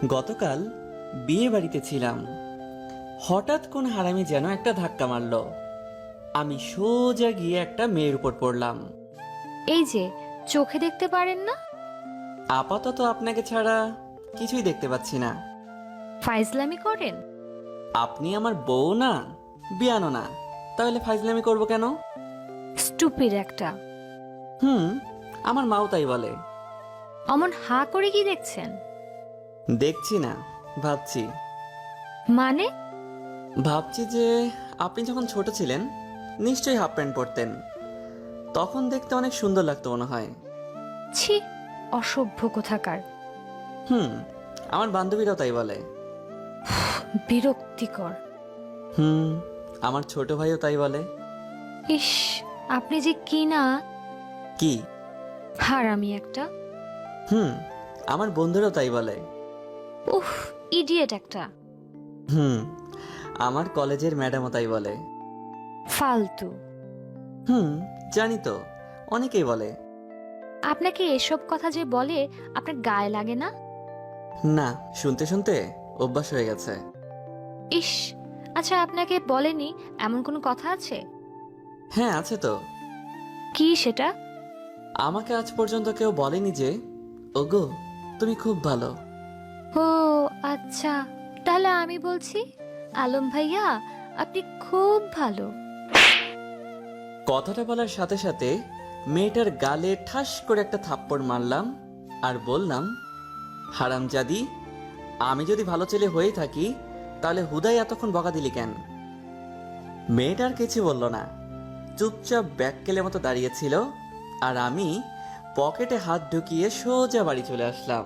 গতকাল বিয়ে বাড়িতে ছিলাম। হঠাৎ কোন হারামি যেন একটা ধাক্কা মারলো। আমি সোজা গিয়ে একটা মেয়ের উপর পড়লাম। এই যে চোখে দেখতে পারেন না? আপাতত আপনাকে ছাড়া কিছুই দেখতে পাচ্ছি না। ফাইজলামি করেন? আপনি আমার বউ না, বিয়ানো না, তাহলে ফাইজলামি করব কেন? স্টুপিড একটা। আমার মাও তাই বলে। অমন হা করে কি দেখছেন? দেখছি না, ভাবছি। মানে? ভাবছি যে আপনি যখন ছোট ছিলেন নিশ্চয়ই হাফ প্যান্ট পরতেন, তখন দেখতে অনেক সুন্দর লাগতো মনে হয়। ছি, অসভ্য কোথাকার। হুম আমার বান্ধবীরাও তাই বলে। বিরক্তিকর। হুম আমার ছোট ভাইও তাই বলে। ইস, আপনি যে কি না কি? হারামি একটা। হুম আমার বন্ধুরাও তাই বলে। উফ, ইডিয়েট একটা। হুম আমার কলেজের ম্যাডামও তাই বলে। ফালতু। হুম জানি তো, অনেকেই বলে। আপনাকে এসব কথা যে বলে আপনার গায়ে লাগে না? না, শুনতে শুনতে অভ্যাস হয়ে গেছে। ইস, আচ্ছা আপনাকে বলেনি এমন কোনো কথা আছে? হ্যাঁ আছে তো। কি সেটা? আমাকে আজ পর্যন্ত কেউ বলেনি যে ওগো তুমি খুব ভালো। ও আচ্ছা, তাহলে আমি বলছি, আলম ভাইয়া আপনি খুব ভালো। কথাটা বলার সাথে সাথে মেয়েটার গালে ঠাস করে একটা থাপ্পড় মারলাম আর বললাম, হারামজাদি, আমি যদি ভালো ছেলে হয়ে থাকি তাহলে হুদাই এতক্ষণ বকা দিলি কেন? মেয়েটার কিছু বলল না, চুপচাপ ব্যাককেলের মতো দাঁড়িয়েছিল। আর আমি পকেটে হাত ঢুকিয়ে সোজা বাড়ি চলে আসলাম।